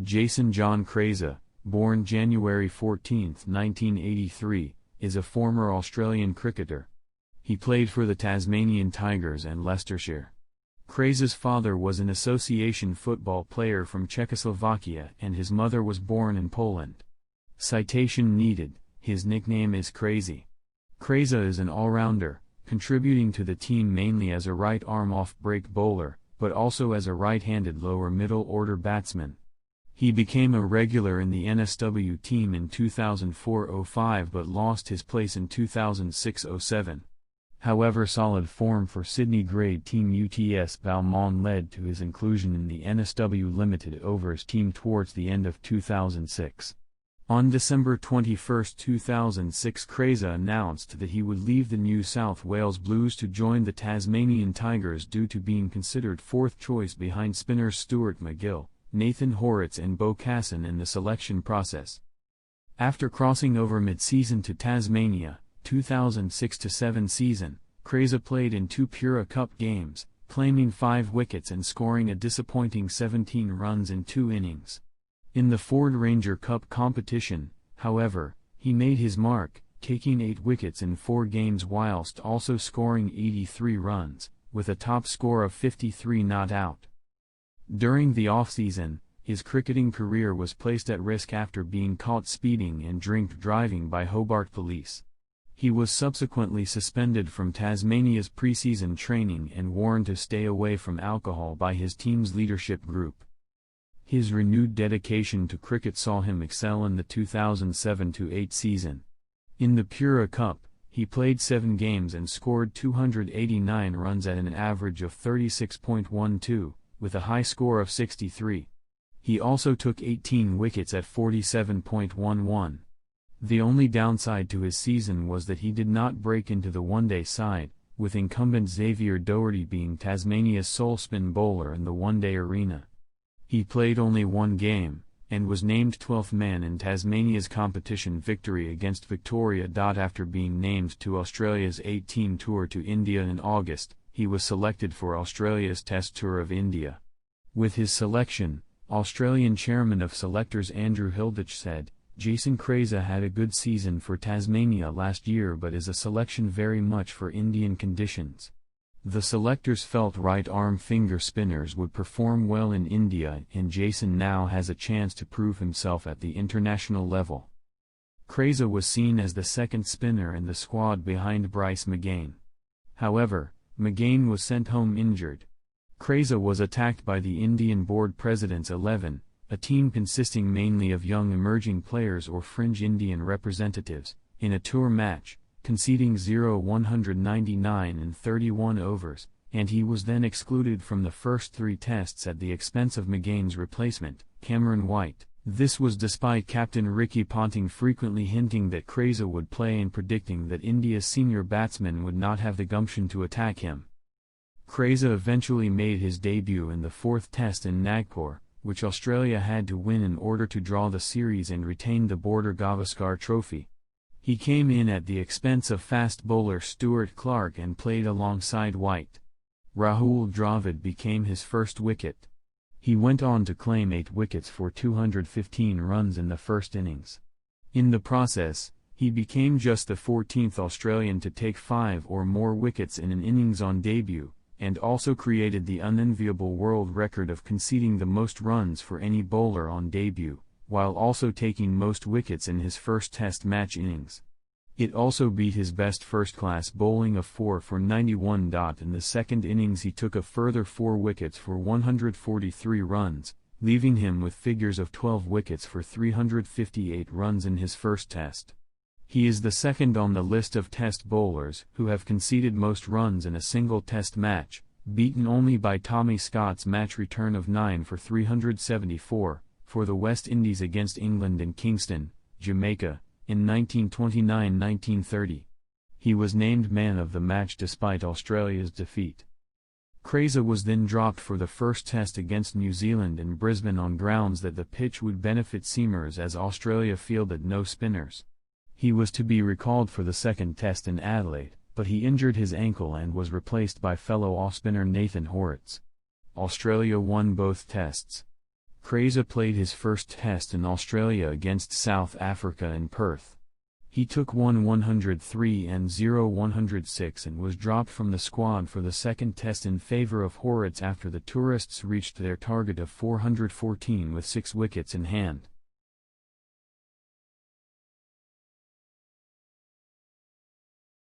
Janson John Krejza, born January 14, 1983, is a former Australian cricketer. He played for the Tasmanian Tigers and Leicestershire. Krejza's father was an association football player from Czechoslovakia and his mother was born in Poland. Citation needed, his nickname is Crazy. Krejza is an all-rounder, contributing to the team mainly as a right-arm off-break bowler, but also as a right-handed lower middle-order batsman. He became a regular in the NSW team in 2004-05 but lost his place in 2006-07. However, solid form for Sydney grade team UTS Balmain led to his inclusion in the NSW Limited Overs team towards the end of 2006. On December 21, 2006, Krejza announced that he would leave the New South Wales Blues to join the Tasmanian Tigers due to being considered fourth choice behind spinners Stuart MacGill, Nathan Hauritz and Beau Casson in the selection process. After crossing over mid-season to Tasmania, 2006-07 season, Krejza played in 2 Pura Cup games, claiming 5 wickets and scoring a disappointing 17 runs in 2 innings. In the Ford Ranger Cup competition, however, he made his mark, taking 8 wickets in 4 games whilst also scoring 83 runs, with a top score of 53 not out. During the off-season, his cricketing career was placed at risk after being caught speeding and drink driving by Hobart police. He was subsequently suspended from Tasmania's pre-season training and warned to stay away from alcohol by his team's leadership group. His renewed dedication to cricket saw him excel in the 2007-08 season. In the Pura Cup, he played 7 games and scored 289 runs at an average of 36.12, with a high score of 63. He also took 18 wickets at 47.11. The only downside to his season was that he did not break into the one-day side, with incumbent Xavier Doherty being Tasmania's sole spin bowler in the one-day arena. He played only 1 game, and was named 12th man in Tasmania's competition victory against Victoria. After being named to Australia's 8-team tour to India in August, he was selected for Australia's Test Tour of India. With his selection, Australian chairman of selectors Andrew Hilditch said, "Janson Krejza had a good season for Tasmania last year but is a selection very much for Indian conditions. The selectors felt right-arm finger spinners would perform well in India and Janson now has a chance to prove himself at the international level." Krejza was seen as the second spinner in the squad behind Bryce McGain. However, McGain was sent home injured. Krejza was attacked by the Indian Board President's 11, a team consisting mainly of young emerging players or fringe Indian representatives, in a tour match, conceding 0-199 in 31 overs, and he was then excluded from the first 3 tests at the expense of McGain's replacement, Cameron White. This was despite captain Ricky Ponting frequently hinting that Krejza would play and predicting that India's senior batsmen would not have the gumption to attack him. Krejza eventually made his debut in the 4th test in Nagpur, which Australia had to win in order to draw the series and retain the Border Gavaskar Trophy. He came in at the expense of fast bowler Stuart Clark and played alongside White. Rahul Dravid became his first wicket. He went on to claim 8 wickets for 215 runs in the first innings. In the process, he became just the 14th Australian to take 5 or more wickets in an innings on debut, and also created the unenviable world record of conceding the most runs for any bowler on debut, while also taking most wickets in his first test match innings. It also beat his best first-class bowling of 4 for 91. In the second innings he took a further 4 wickets for 143 runs, leaving him with figures of 12 wickets for 358 runs in his first test. He is the second on the list of test bowlers who have conceded most runs in a single test match, beaten only by Tommy Scott's match return of 9 for 374, for the West Indies against England in Kingston, Jamaica, in 1929-1930. He was named man of the match despite Australia's defeat. Krejza was then dropped for the first test against New Zealand in Brisbane on grounds that the pitch would benefit seamers as Australia fielded no spinners. He was to be recalled for the second test in Adelaide, but he injured his ankle and was replaced by fellow off-spinner Nathan Hauritz. Australia won both tests. Krejza played his first test in Australia against South Africa in Perth. He took 103 and 106 and was dropped from the squad for the second test in favour of Horwitz after the tourists reached their target of 414 with 6 wickets in hand.